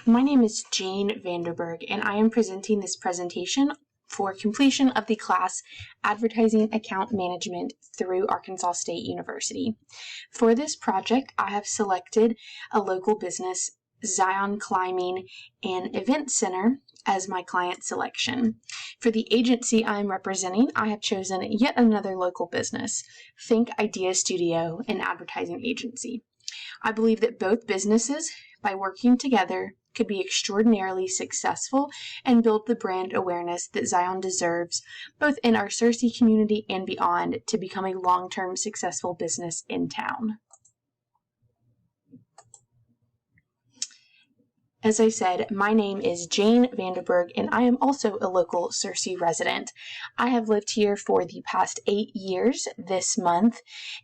My name is Jane Vanderberg, and I am presenting this presentation for completion of the class Advertising Account Management through Arkansas State University. For this project, I have selected a local business, Zion Climbing and Event Center, as my client selection. For the agency I am representing, I have chosen yet another local business, Think Idea Studio, an advertising agency. I believe that both businesses, by working together, could be extraordinarily successful and build the brand awareness that Zion deserves, both in our Searcy community and beyond, to become a long-term successful business in town. As I said, my name is Jane Vanderberg, and I am also a local Searcy resident. I have lived here for the past 8 years this month,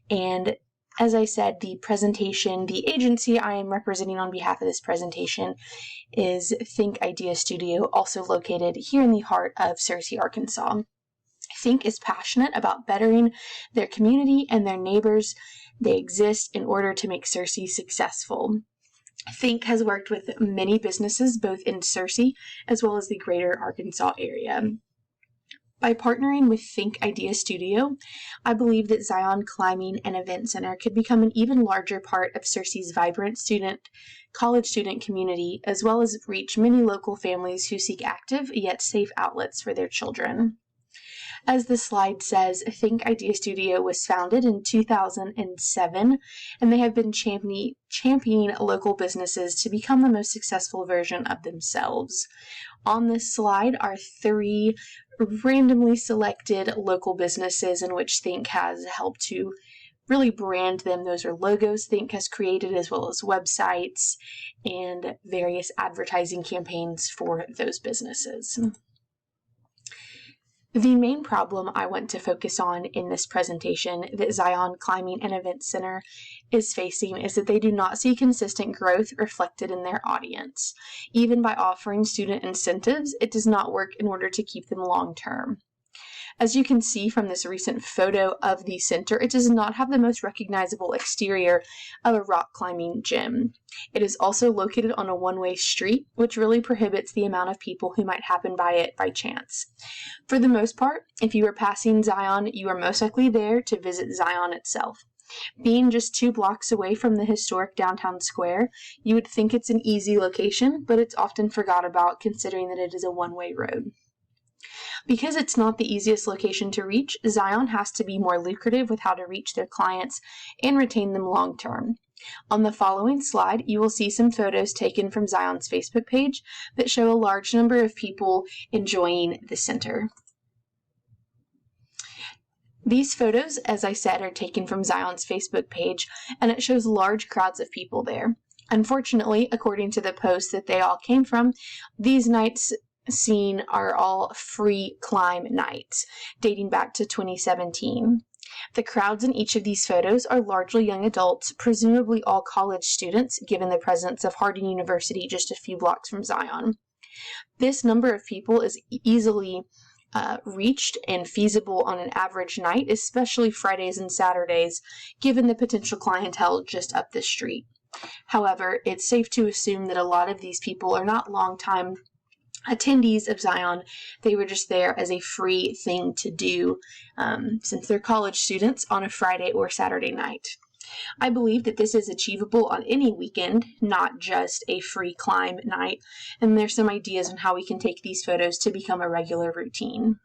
and as I said, the agency I am representing on behalf of this presentation is Think Idea Studio, also located here in the heart of Searcy, Arkansas. Think is passionate about bettering their community and their neighbors. They exist in order to make Searcy successful. Think has worked with many businesses, both in Searcy as well as the greater Arkansas area. By partnering with Think Idea Studio, I believe that Zion Climbing and Event Center could become an even larger part of Searcy's vibrant college student community, as well as reach many local families who seek active yet safe outlets for their children. As the slide says, Think Idea Studio was founded in 2007, and they have been championing local businesses to become the most successful version of themselves. On this slide are 3 randomly selected local businesses in which Think has helped to really brand them. Those are logos Think has created, as well as websites and various advertising campaigns for those businesses. The main problem I want to focus on in this presentation that Zion Climbing and Event Center is facing is that they do not see consistent growth reflected in their audience. Even by offering student incentives, it does not work in order to keep them long term. As you can see from this recent photo of the center, it does not have the most recognizable exterior of a rock climbing gym. It is also located on a one-way street, which really prohibits the amount of people who might happen by it by chance. For the most part, if you are passing Zion, you are most likely there to visit Zion itself. Being just 2 blocks away from the historic downtown square, you would think it's an easy location, but it's often forgot about considering that it is a one-way road. Because it's not the easiest location to reach, Zion has to be more lucrative with how to reach their clients and retain them long term. On the following slide, you will see some photos taken from Zion's Facebook page that show a large number of people enjoying the center. These photos, as I said, are taken from Zion's Facebook page, and it shows large crowds of people there. Unfortunately, according to the post that they all came from, these nights seen are all free climb nights, dating back to 2017. The crowds in each of these photos are largely young adults, presumably all college students, given the presence of Harding University just a few blocks from Zion. This number of people is easily reached and feasible on an average night, especially Fridays and Saturdays, given the potential clientele just up the street. However, it's safe to assume that a lot of these people are not long-time attendees of Zion. They were just there as a free thing to do since they're college students on a Friday or Saturday night. I believe that this is achievable on any weekend, not just a free climb night, and there's some ideas on how we can take these photos to become a regular routine.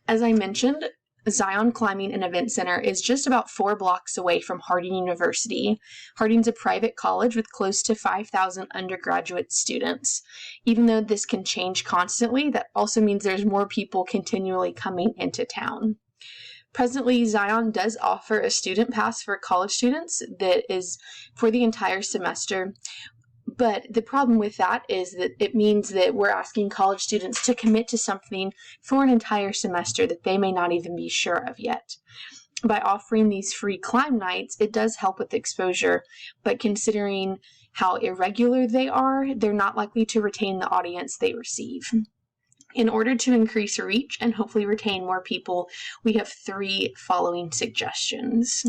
As I mentioned, Zion Climbing and Event Center is just about 4 blocks away from Harding University. Harding's a private college with close to 5,000 undergraduate students. Even though this can change constantly, that also means there's more people continually coming into town. Presently, Zion does offer a student pass for college students that is for the entire semester. But the problem with that is that it means that we're asking college students to commit to something for an entire semester that they may not even be sure of yet. By offering these free climb nights, it does help with exposure, but considering how irregular they are, they're not likely to retain the audience they receive. In order to increase reach and hopefully retain more people, we have 3 following suggestions.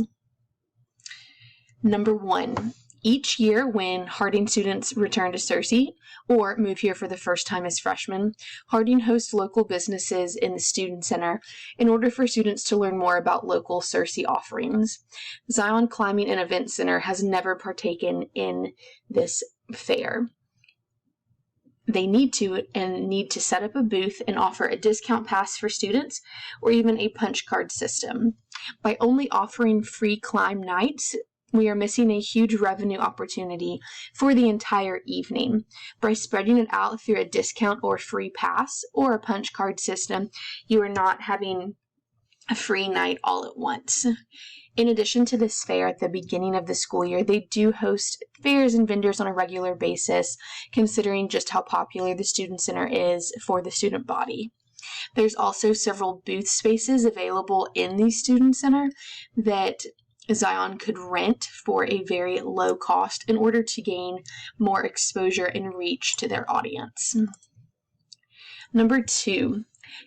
Number 1. Each year when Harding students return to Searcy or move here for the first time as freshmen, Harding hosts local businesses in the Student Center in order for students to learn more about local Searcy offerings. Zion Climbing and Event Center has never partaken in this fair. They need to set up a booth and offer a discount pass for students or even a punch card system. By only offering free climb nights, we are missing a huge revenue opportunity for the entire evening. By spreading it out through a discount or free pass or a punch card system, you are not having a free night all at once. In addition to this fair at the beginning of the school year, they do host fairs and vendors on a regular basis, considering just how popular the Student Center is for the student body. There's also several booth spaces available in the Student Center that Zion could rent for a very low cost in order to gain more exposure and reach to their audience. Number 2,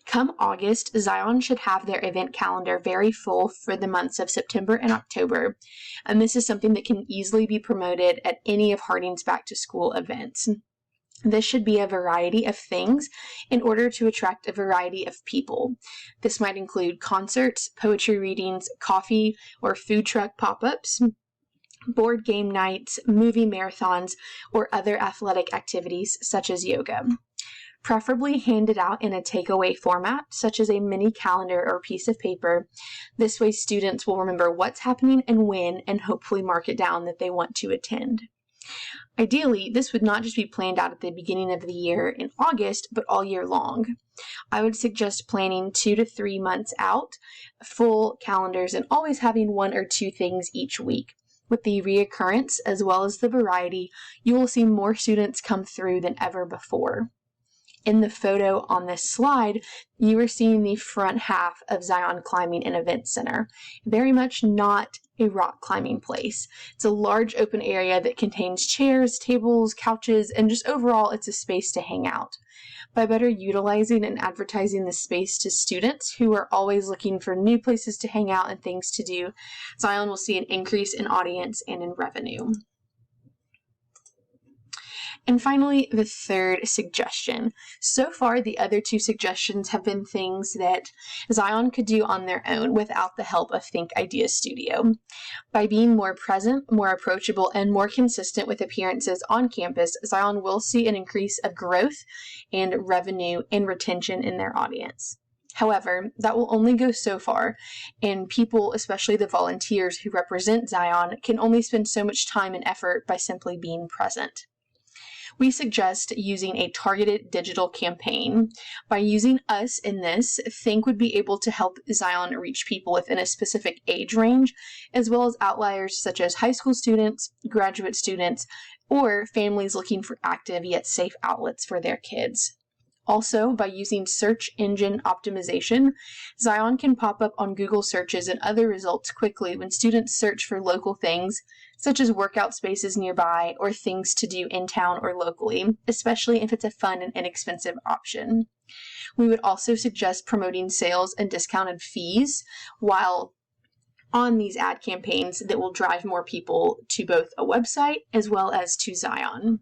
come August, Zion should have their event calendar very full for the months of September and October, and this is something that can easily be promoted at any of Harding's back-to-school events. This should be a variety of things in order to attract a variety of people. This might include concerts, poetry readings, coffee or food truck pop-ups, board game nights, movie marathons, or other athletic activities such as yoga. Preferably handed out in a takeaway format, such as a mini calendar or piece of paper. This way students will remember what's happening and when, and hopefully mark it down that they want to attend. Ideally, this would not just be planned out at the beginning of the year in August, but all year long. I would suggest planning 2 to 3 months out, full calendars, and always having 1 or 2 things each week. With the reoccurrence as well as the variety, you will see more students come through than ever before. In the photo on this slide, you are seeing the front half of Zion Climbing and Event Center. Very much not a rock climbing place. It's a large open area that contains chairs, tables, couches, and just overall it's a space to hang out. By better utilizing and advertising the space to students who are always looking for new places to hang out and things to do, Zion will see an increase in audience and in revenue. And finally, the third suggestion. So far, the other 2 suggestions have been things that Zion could do on their own without the help of Think Ideas Studio. By being more present, more approachable, and more consistent with appearances on campus, Zion will see an increase of growth and revenue and retention in their audience. However, that will only go so far, and people, especially the volunteers who represent Zion, can only spend so much time and effort by simply being present. We suggest using a targeted digital campaign. By using us in this, Think would be able to help Zion reach people within a specific age range, as well as outliers such as high school students, graduate students, or families looking for active yet safe outlets for their kids. Also, by using search engine optimization, Zion can pop up on Google searches and other results quickly when students search for local things, such as workout spaces nearby or things to do in town or locally, especially if it's a fun and inexpensive option. We would also suggest promoting sales and discounted fees while on these ad campaigns that will drive more people to both a website as well as to Zion.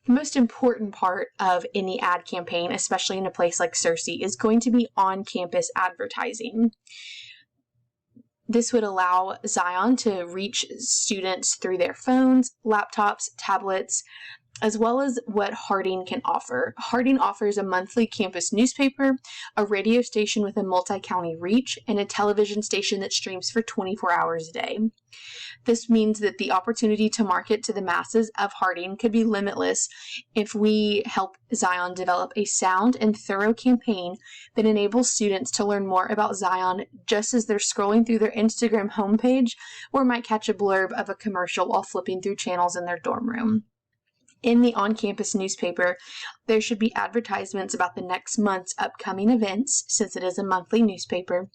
The most important part of any ad campaign, especially in a place like Searcy, is going to be on-campus advertising. This would allow Zion to reach students through their phones, laptops, tablets, as well as what Harding can offer. Harding offers a monthly campus newspaper, a radio station with a multi-county reach, and a television station that streams for 24 hours a day. This means that the opportunity to market to the masses of Harding could be limitless if we help Zion develop a sound and thorough campaign that enables students to learn more about Zion just as they're scrolling through their Instagram homepage or might catch a blurb of a commercial while flipping through channels in their dorm room. In the on-campus newspaper, there should be advertisements about the next month's upcoming events, since it is a monthly newspaper,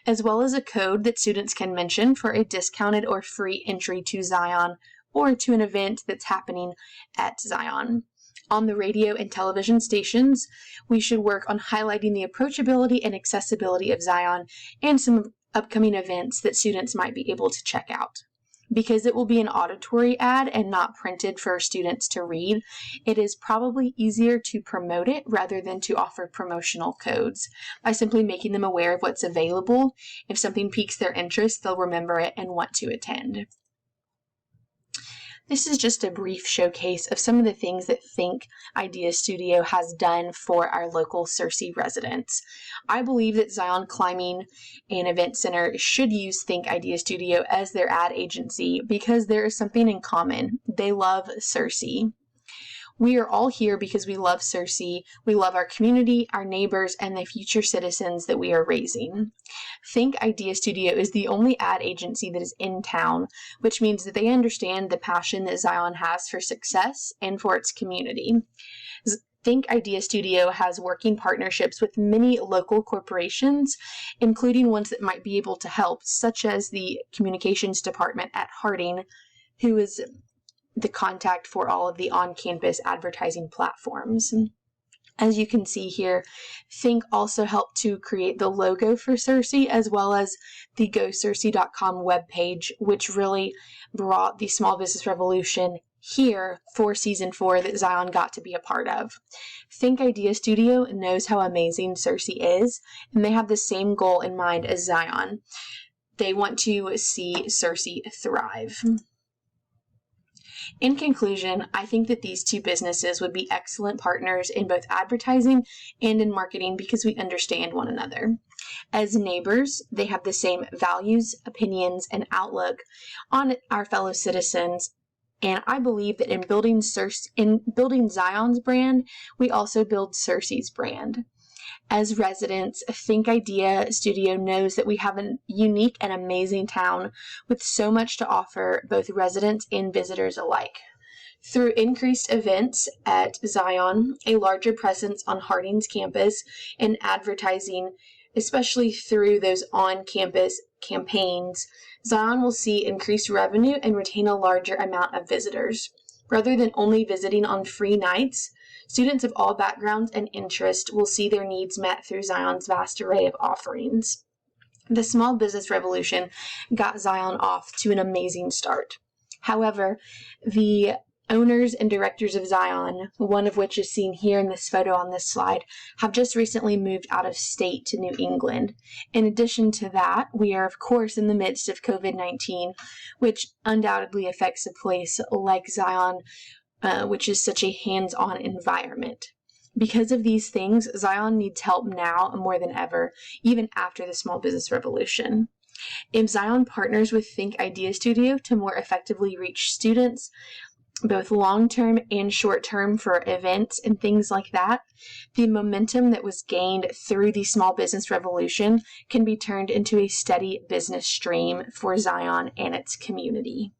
as well as a code that students can mention for a discounted or free entry to Zion or to an event that's happening at Zion. On the radio and television stations, we should work on highlighting the approachability and accessibility of Zion and some upcoming events that students might be able to check out. Because it will be an auditory ad and not printed for students to read, it is probably easier to promote it rather than to offer promotional codes. By simply making them aware of what's available, if something piques their interest, they'll remember it and want to attend. This is just a brief showcase of some of the things that Think Idea Studio has done for our local Searcy residents. I believe that Zion Climbing and Event Center should use Think Idea Studio as their ad agency because there is something in common. They love Searcy. We are all here because we love Searcy, we love our community, our neighbors, and the future citizens that we are raising. Think Idea Studio is the only ad agency that is in town, which means that they understand the passion that Zion has for success and for its community. Think Idea Studio has working partnerships with many local corporations, including ones that might be able to help, such as the communications department at Harding, who is the contact for all of the on-campus advertising platforms. As you can see here, Think also helped to create the logo for Searcy as well as the GoSearcy.com webpage, which really brought the small business revolution here for season 4 that Zion got to be a part of. Think Idea Studio knows how amazing Searcy is, and they have the same goal in mind as Zion. They want to see Searcy thrive. In conclusion, I think that these two businesses would be excellent partners in both advertising and in marketing because we understand one another. As neighbors, they have the same values, opinions, and outlook on our fellow citizens. And I believe that in building Zion's brand, we also build Searcy's brand. As residents, Think Idea Studio knows that we have a unique and amazing town with so much to offer both residents and visitors alike. Through increased events at Zion, a larger presence on Harding's campus, and advertising, especially through those on-campus campaigns, Zion will see increased revenue and retain a larger amount of visitors. Rather than only visiting on free nights, students of all backgrounds and interests will see their needs met through Zion's vast array of offerings. The small business revolution got Zion off to an amazing start. However, the owners and directors of Zion, one of which is seen here in this photo on this slide, have just recently moved out of state to New England. In addition to that, we are of course in the midst of COVID-19, which undoubtedly affects a place like Zion, which is such a hands-on environment. Because of these things, Zion needs help now more than ever, even after the small business revolution. If Zion partners with Think Idea Studio to more effectively reach students, both long-term and short-term for events and things like that, the momentum that was gained through the small business revolution can be turned into a steady business stream for Zion and its community.